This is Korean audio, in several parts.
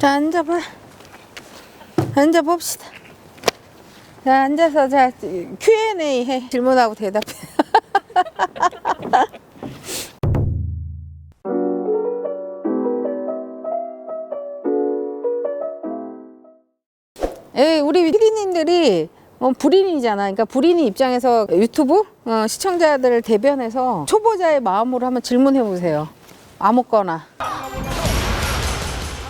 자, 앉아봐. 앉아봅시다. 자, 앉아서 자, Q&A 해. 질문하고 대답해. 우리 PD님들이 불인이잖아. 그러니까 불인이 입장에서 유튜브 시청자들을 대변해서 초보자의 마음으로 한번 질문해 보세요. 아무거나.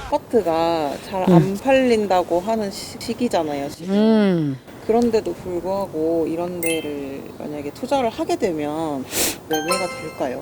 아파트가 잘 안 팔린다고 하는 시기잖아요, 지금. 음. 그런데도 불구하고 이런 데를 만약에 투자를 하게 되면 매매가 될까요?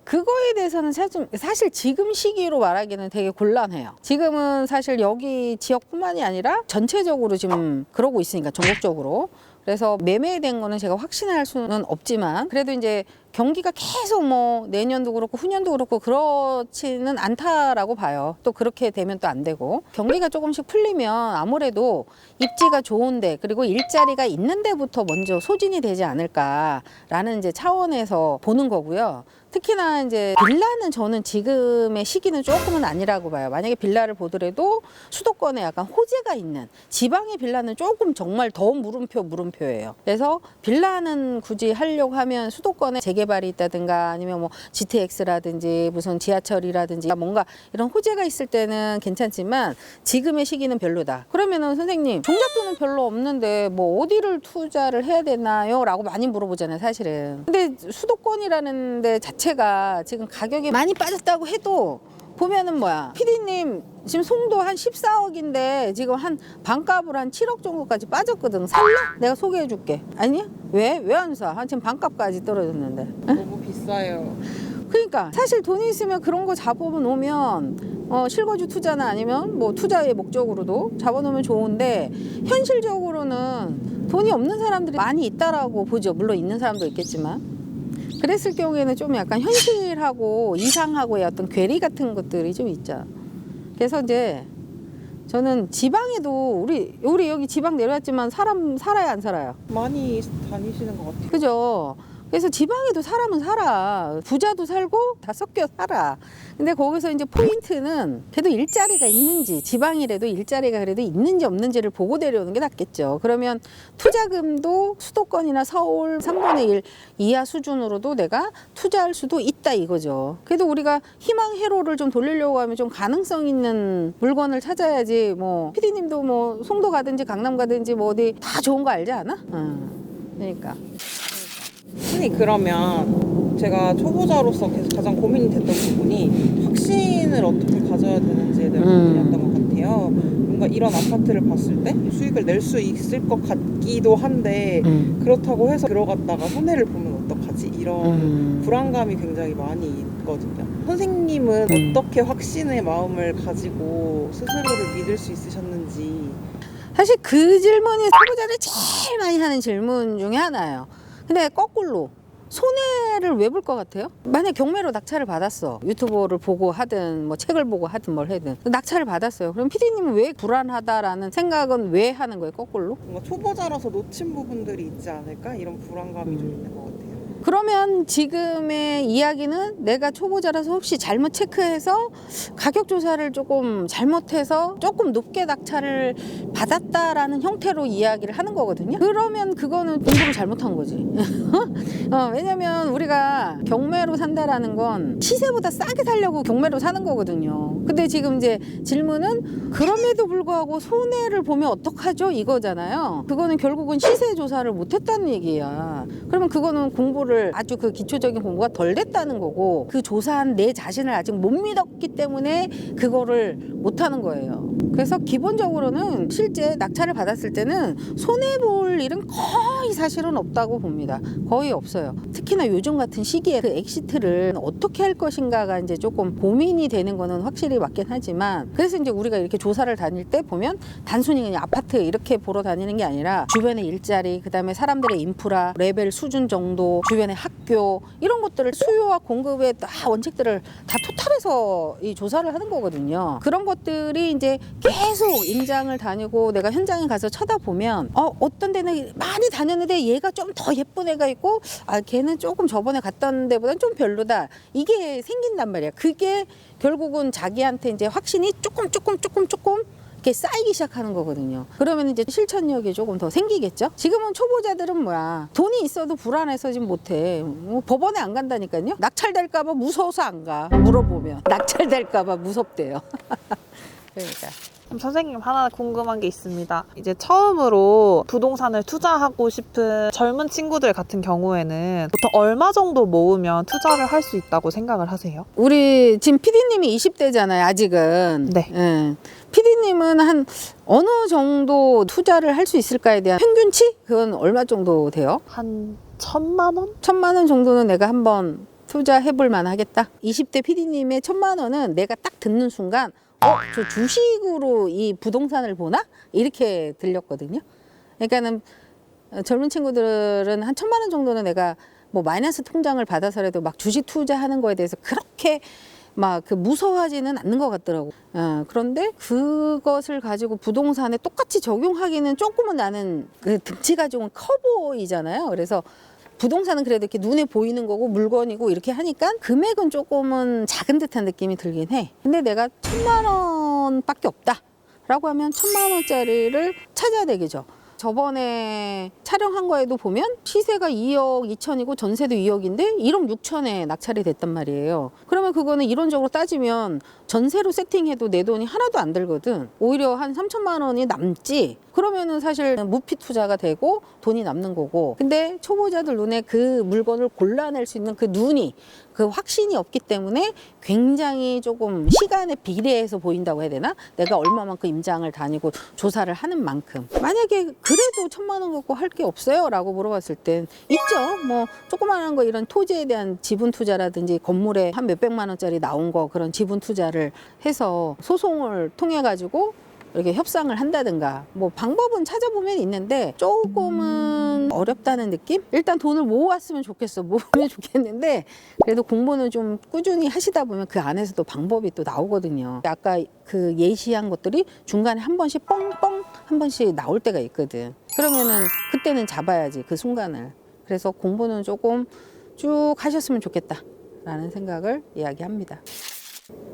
그거에 대해서는 사실 지금 시기로 말하기는 되게 곤란해요. 지금은 사실 여기 지역뿐만이 아니라 전체적으로 지금 그러고 있으니까 전국적으로. 그래서 매매된 거는 제가 확신할 수는 없지만 그래도 이제 경기가 계속 뭐 내년도 그렇고 후년도 그렇고 그렇지는 않다라고 봐요. 또 그렇게 되면 또 안 되고 경기가 조금씩 풀리면 아무래도 입지가 좋은데 그리고 일자리가 있는 데부터 먼저 소진이 되지 않을까라는 이제 차원에서 보는 거고요. 특히나 이제 빌라는 저는 지금의 시기는 조금은 아니라고 봐요. 만약에 빌라를 보더라도 수도권에 약간 호재가 있는 지방의 빌라는 조금 정말 더 물음표예요. 그래서 빌라는 굳이 하려고 하면 수도권에 재개발이 있다든가 아니면 뭐 GTX라든지 무슨 지하철이라든지 뭔가 이런 호재가 있을 때는 괜찮지만 지금의 시기는 별로다. 그러면은 선생님 종잣돈은 별로 없는데 뭐 어디를 투자를 해야 되나요? 라고 많이 물어보잖아요, 사실은. 근데 수도권이라는 데 자체가 지금 가격이 많이 빠졌다고 해도 보면은 뭐야, 피디님 지금 송도 한 14억인데 지금 한 반값으로 한 7억 정도까지 빠졌거든. 살래? 내가 소개해 줄게. 아니야? 왜 안 사? 지금 반값까지 떨어졌는데. 너무 비싸요. 그러니까 사실 돈이 있으면 그런 거 잡아놓으면 실거주 투자나 아니면 뭐 투자의 목적으로도 잡아놓으면 좋은데 현실적으로는 돈이 없는 사람들이 많이 있다라고 보죠. 물론 있는 사람도 있겠지만. 그랬을 경우에는 좀 약간 현실하고 이상하고의 어떤 괴리 같은 것들이 좀 있죠. 그래서 이제 저는 지방에도 우리 여기 지방 내려왔지만 사람 살아요, 안 살아요? 많이 다니시는 것 같아요. 그죠? 그래서 지방에도 사람은 살아. 부자도 살고 다 섞여 살아. 근데 거기서 이제 포인트는 그래도 일자리가 있는지, 지방이라도 일자리가 그래도 있는지 없는지를 보고 내려오는 게 낫겠죠. 그러면 투자금도 수도권이나 서울 3분의 1 이하 수준으로도 내가 투자할 수도 있다 이거죠. 그래도 우리가 희망 회로를 좀 돌리려고 하면 좀 가능성 있는 물건을 찾아야지. 뭐 피디님도 뭐 송도 가든지 강남 가든지 뭐 어디 다 좋은 거 알지 않아? 그러니까. 선생님, 그러면 제가 초보자로서 계속 가장 고민이 됐던 부분이 확신을 어떻게 가져야 되는지에 대한 부분이었던 것 같아요. 뭔가 이런 아파트를 봤을 때 수익을 낼 수 있을 것 같기도 한데 그렇다고 해서 들어갔다가 손해를 보면 어떡하지? 이런 불안감이 굉장히 많이 있거든요. 선생님은 어떻게 확신의 마음을 가지고 스스로를 믿을 수 있으셨는지. 사실 그 질문이 초보자를 제일 많이 하는 질문 중에 하나예요. 근데 거꾸로 손해를 왜 볼 것 같아요? 만약 경매로 낙찰을 받았어. 유튜브를 보고 하든 뭐 책을 보고 하든 뭘 하든 낙찰을 받았어요. 그럼 피디님은 왜 불안하다라는 생각은 왜 하는 거예요, 거꾸로? 뭔가 초보자라서 놓친 부분들이 있지 않을까? 이런 불안감이 좀 있는 것 같아요. 그러면 지금의 이야기는 내가 초보자라서 혹시 잘못 체크해서 가격 조사를 조금 잘못해서 조금 높게 낙찰을 받았다라는 형태로 이야기를 하는 거거든요. 그러면 그거는 공부를 잘못한 거지. 왜냐면 우리가 경매로 산다라는 건 시세보다 싸게 살려고 경매로 사는 거거든요. 근데 지금 이제 질문은 그럼에도 불구하고 손해를 보면 어떡하죠? 이거잖아요. 그거는 결국은 시세 조사를 못했다는 얘기야. 그러면 그거는 공부를 아주 그 기초적인 공부가 덜 됐다는 거고 그 조사한 내 자신을 아직 못 믿었기 때문에 그거를 못하는 거예요. 그래서 기본적으로는 실제 낙찰을 받았을 때는 손해볼 일은 거의 사실은 없다고 봅니다. 거의 없어요. 특히나 요즘 같은 시기에 그 엑시트를 어떻게 할 것인가가 이제 조금 고민이 되는 거는 확실히 맞긴 하지만 그래서 이제 우리가 이렇게 조사를 다닐 때 보면 단순히 그냥 아파트 이렇게 보러 다니는 게 아니라 주변의 일자리, 그다음에 사람들의 인프라, 레벨 수준 정도, 주변의 학교 이런 것들을 수요와 공급의 다 원칙들을 다 토탈해서 이 조사를 하는 거거든요. 그런 것들이 이제 계속 임장을 다니고 내가 현장에 가서 쳐다보면 어떤 데는 많이 다녔는데 얘가 좀 더 예쁜 애가 있고 걔는 조금 저번에 갔던 데보다는 좀 별로다. 이게 생긴단 말이야. 그게 결국은 자기한테 이제 확신이 조금 이렇게 쌓이기 시작하는 거거든요. 그러면 이제 실천력이 조금 더 생기겠죠. 지금은 초보자들은 뭐야, 돈이 있어도 불안해서 지금 못해. 뭐 법원에 안 간다니까요. 낙찰될까봐 무서워서 안 가. 물어보면 낙찰될까봐 무섭대요. 그러니까. 그럼 선생님 하나 궁금한 게 있습니다. 이제 처음으로 부동산을 투자하고 싶은 젊은 친구들 같은 경우에는 보통 얼마 정도 모으면 투자를 할 수 있다고 생각을 하세요? 우리 지금 PD님이 20대잖아요, 아직은. 네. 예. PD님은 한 어느 정도 투자를 할 수 있을까에 대한 평균치? 그건 얼마 정도 돼요? 한 1,000만 원? 1,000만 원 정도는 내가 한번 투자해 볼 만하겠다. 20대 PD님의 1,000만 원은 내가 딱 듣는 순간 저 주식으로 이 부동산을 보나? 이렇게 들렸거든요. 그러니까는 젊은 친구들은 한 1,000만 원 정도는 내가 뭐 마이너스 통장을 받아서라도 막 주식 투자하는 거에 대해서 그렇게 막 그 무서워하지는 않는 것 같더라고. 그런데 그것을 가지고 부동산에 똑같이 적용하기는 조금은 나는 그 등치가 좀 커 보이잖아요. 그래서 부동산은 그래도 이렇게 눈에 보이는 거고 물건이고 이렇게 하니까 금액은 조금은 작은 듯한 느낌이 들긴 해. 근데 내가 1,000만 원밖에 없다 라고 하면 1,000만 원짜리를 찾아야 되겠죠. 저번에 촬영한 거에도 보면 시세가 2억 2천이고 전세도 2억인데 1억 6천에 낙찰이 됐단 말이에요. 그러면 그거는 이론적으로 따지면 전세로 세팅해도 내 돈이 하나도 안 들거든. 오히려 한 3천만 원이 남지. 그러면은 사실 무피 투자가 되고 돈이 남는 거고. 근데 초보자들 눈에 그 물건을 골라낼 수 있는 그 눈이, 그 확신이 없기 때문에 굉장히 조금 시간에 비례해서 보인다고 해야 되나? 내가 얼마만큼 임장을 다니고 조사를 하는 만큼. 만약에 그래도 1,000만 원 갖고 할 게 없어요? 라고 물어봤을 땐 있죠. 뭐 조그마한 거 이런 토지에 대한 지분 투자라든지 건물에 한 몇백만 원짜리 나온 거 그런 지분 투자를 해서 소송을 통해 가지고 이렇게 협상을 한다든가 뭐 방법은 찾아보면 있는데 조금은 어렵다는 느낌? 일단 돈을 모았으면 좋겠어. 모으면 좋겠는데 그래도 공부는 좀 꾸준히 하시다 보면 그 안에서도 방법이 또 나오거든요. 아까 그 예시한 것들이 중간에 한 번씩 뻥뻥 한 번씩 나올 때가 있거든. 그러면은 그때는 잡아야지 그 순간을. 그래서 공부는 조금 쭉 하셨으면 좋겠다라는 생각을 이야기합니다.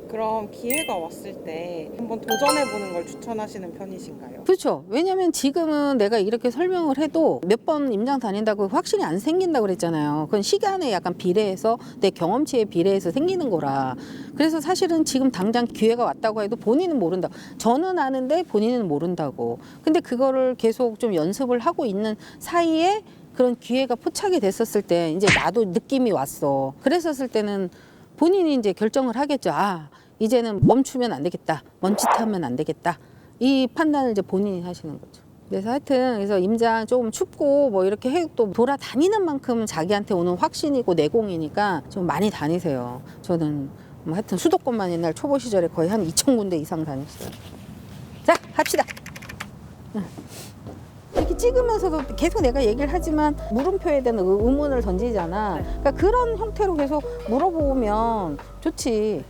그럼 기회가 왔을 때 한번 도전해보는 걸 추천하시는 편이신가요? 그렇죠. 왜냐면 지금은 내가 이렇게 설명을 해도 몇 번 임장 다닌다고 확신이 안 생긴다고 그랬잖아요. 그건 시간에 약간 비례해서 내 경험치에 비례해서 생기는 거라. 그래서 사실은 지금 당장 기회가 왔다고 해도 본인은 모른다. 저는 아는데 본인은 모른다고. 근데 그거를 계속 좀 연습을 하고 있는 사이에 그런 기회가 포착이 됐었을 때 이제 나도 느낌이 왔어. 그랬었을 때는 본인이 이제 결정을 하겠죠. 이제는 멈추면 안 되겠다. 멈칫하면 안 되겠다. 이 판단을 이제 본인이 하시는 거죠. 그래서 하여튼 그래서 임장 조금 춥고 뭐 이렇게 해도 돌아다니는 만큼 자기한테 오는 확신이고 내공이니까 좀 많이 다니세요. 저는 뭐 하여튼 수도권만 옛날 초보 시절에 거의 한 2,000군데 이상 다녔어요. 자, 합시다. 이렇게 찍으면서도 계속 내가 얘기를 하지만 물음표에 대한 의문을 던지잖아. 그러니까 그런 형태로 계속 물어보면 좋지.